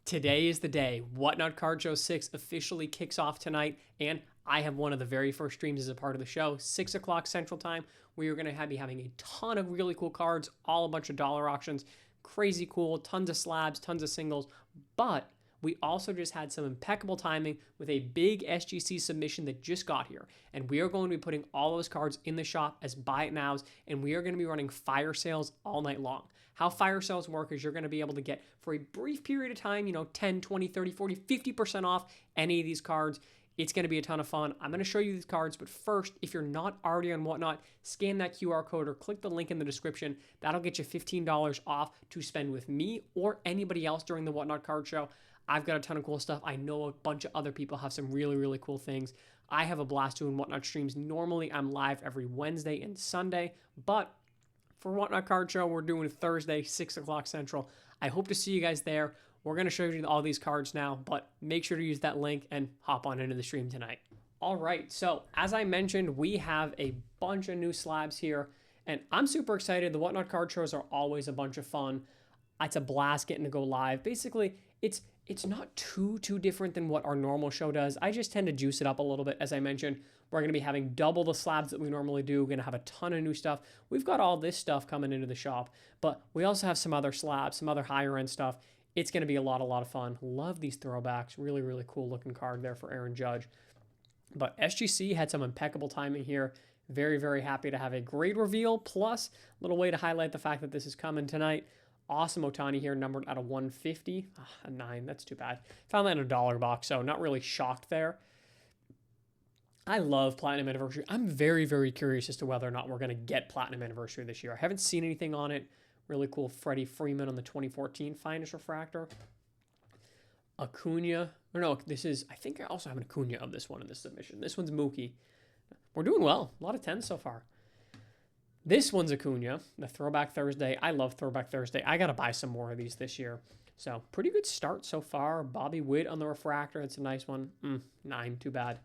Today is the day. Whatnot Card Show 6 officially kicks off tonight, and I have one of the very first streams as a part of the show, 6 o'clock Central Time. We are going to be having a ton of really cool cards, all a bunch of dollar auctions, crazy cool, tons of slabs, tons of singles, but we also just had some impeccable timing with a big SGC submission that just got here. And we are going to be putting all those cards in the shop as buy it nows, and we are going to be running fire sales all night long. How fire sales work is you're going to be able to get, for a brief period of time, 10, 20, 30, 40, 50% off any of these cards. It's going to be a ton of fun. I'm going to show you these cards, but first, if you're not already on Whatnot, scan that QR code or click the link in the description. That'll get you $15 off to spend with me or anybody else during the Whatnot Card Show. I've got a ton of cool stuff. I know a bunch of other people have some really, really cool things. I have a blast doing Whatnot streams. Normally, I'm live every Wednesday and Sunday, but for Whatnot Card Show, we're doing Thursday, 6 o'clock Central. I hope to see you guys there. We're going to show you all these cards now, but make sure to use that link and hop on into the stream tonight. All right, so as I mentioned, we have a bunch of new slabs here, and I'm super excited. The Whatnot Card Shows are always a bunch of fun. It's a blast getting to go live. Basically, it's not too different than what our normal show does. I just tend to juice it up a little bit. As I mentioned, we're going to be having double the slabs that we normally do. We're going to have a ton of new stuff. We've got all this stuff coming into the shop, but we also have some other slabs, some other higher end stuff. It's going to be a lot of fun. Love these throwbacks. Really, really cool looking card there for Aaron Judge. But SGC had some impeccable timing here. Very, very happy to have a great reveal, plus a little way to highlight the fact that this is coming tonight. Awesome Otani here, numbered out of 150. A 9, that's too bad. Found that in a dollar box, so not really shocked there. I love Platinum Anniversary. I'm very, very curious as to whether or not we're going to get Platinum Anniversary this year. I haven't seen anything on it. Really cool Freddie Freeman on the 2014 Finest Refractor. Acuna. Or no, this is, I think I also have an Acuna of this one in this submission. This one's Mookie. We're doing well. A lot of 10s so far. This one's Acuna, the Throwback Thursday. I love Throwback Thursday. I got to buy some more of these this year. So, pretty good start so far. Bobby Witt on the Refractor. It's a nice one. 9, too bad.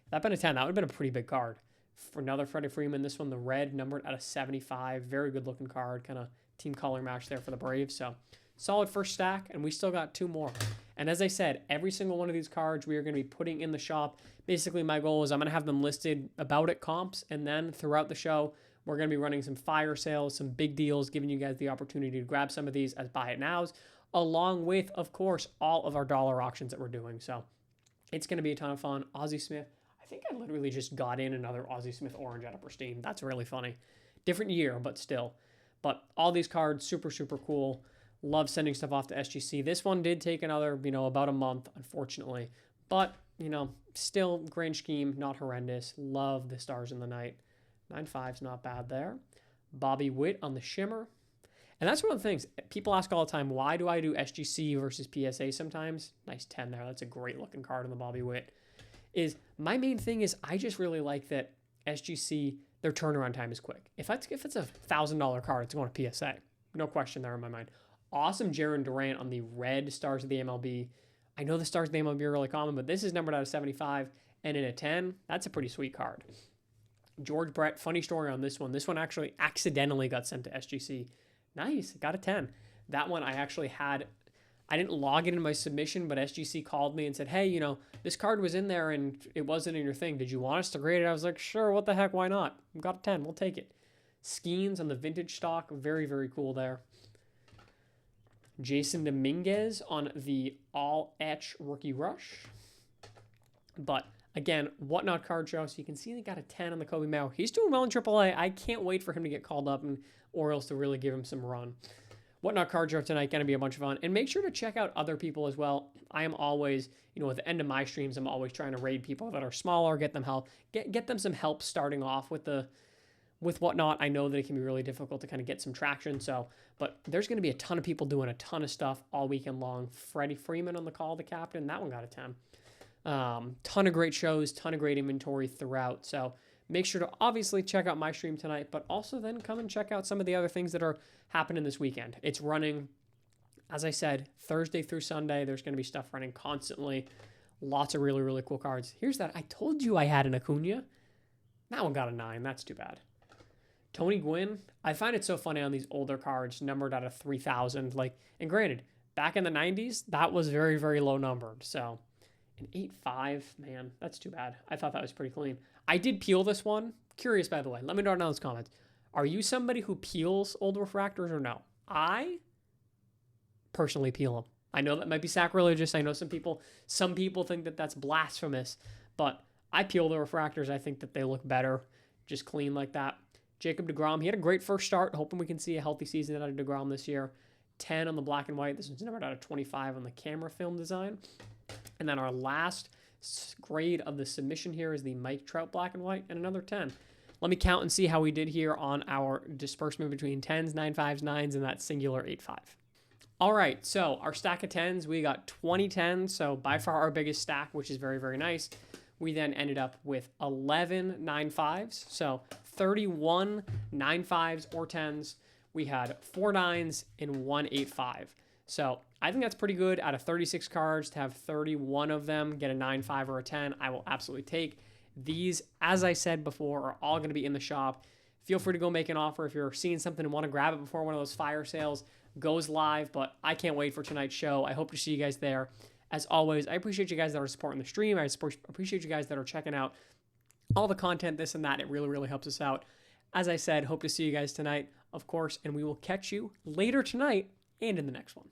If that been a 10, that would have been a pretty big card. For another Freddie Freeman, this one, the red, numbered out of 75. Very good looking card. Kind of team color match there for the Braves. So, solid first stack, and we still got 2 more. And as I said, every single one of these cards we are going to be putting in the shop. Basically, my goal is I'm going to have them listed about at comps, and then throughout the show, we're going to be running some fire sales, some big deals, giving you guys the opportunity to grab some of these as buy it nows, along with, of course, all of our dollar auctions that we're doing. So it's going to be a ton of fun. Ozzie Smith. I think I literally just got in another Ozzie Smith orange out of Pristine. That's really funny. Different year, but still. But all these cards, super, super cool. Love sending stuff off to SGC. This one did take another, about a month, unfortunately. But, still, grand scheme, not horrendous. Love the Stars in the Night. 9.5's not bad there. Bobby Witt on the Shimmer. And that's one of the things. People ask all the time, why do I do SGC versus PSA sometimes? Nice 10 there. That's a great looking card on the Bobby Witt. My main thing is I just really like that SGC, their turnaround time is quick. If it's a $1,000 card, it's going to PSA. No question there in my mind. Awesome Jaron Durant on the red Stars of the MLB. I know the Stars of the MLB are really common, but this is numbered out of 75. And in a 10, that's a pretty sweet card. George Brett, funny story on this one. This one actually accidentally got sent to SGC. Nice, got a 10. That one I actually had, I didn't log it in my submission, but SGC called me and said, hey, this card was in there and it wasn't in your thing. Did you want us to grade it? I was like, sure, what the heck, why not? We've got a 10, we'll take it. Skeens on the vintage stock, very, very cool there. Jason Dominguez on the all-etch rookie rush. But again, Whatnot Card Show, so you can see they got a 10 on the Kobe Mao. He's doing well in AAA. I can't wait for him to get called up and Orioles to really give him some run. Whatnot Card Show tonight, going to be a bunch of fun. And make sure to check out other people as well. I am always, at the end of my streams, I'm always trying to raid people that are smaller, get them help, get them some help starting off with Whatnot. I know that it can be really difficult to kind of get some traction. But there's going to be a ton of people doing a ton of stuff all weekend long. Freddie Freeman on the call, the captain, that one got a 10. Ton of great shows, ton of great inventory throughout. So make sure to obviously check out my stream tonight, but also then come and check out some of the other things that are happening this weekend. It's running, as I said, Thursday through Sunday. There's going to be stuff running constantly. Lots of really, really cool cards. Here's that. I told you I had an Acuna. That one got a 9. That's too bad. Tony Gwynn. I find it so funny on these older cards, numbered out of 3,000. And granted, back in the 90s, that was very, very low numbered. So an 8.5, man, that's too bad. I thought that was pretty clean. I did peel this one. Curious, by the way. Let me know down in those comments. Are you somebody who peels old refractors or no? I personally peel them. I know that might be sacrilegious. I know some people think that that's blasphemous, but I peel the refractors. I think that they look better just clean like that. Jacob deGrom, he had a great first start. Hoping we can see a healthy season out of deGrom this year. 10 on the black and white. This one's numbered out of 25 on the camera film design. And then our last grade of the submission here is the Mike Trout black and white, and another 10. Let me count and see how we did here on our disbursement between 10s, 9.5s, 9s, and that singular 8.5. All right, so our stack of 10s, we got 20 10s, so by far our biggest stack, which is very, very nice. We then ended up with 11 9.5s, so 31 9.5s or 10s. We had 4 9s and 1 8.5. So I think that's pretty good. Out of 36 cards, to have 31 of them get a 9.5 or a 10, I will absolutely take. These, as I said before, are all going to be in the shop. Feel free to go make an offer if you're seeing something and want to grab it before one of those fire sales goes live. But I can't wait for tonight's show. I hope to see you guys there. As always, I appreciate you guys that are supporting the stream. I appreciate you guys that are checking out all the content, this and that. It really, really helps us out. As I said, hope to see you guys tonight, of course, and we will catch you later tonight and in the next one.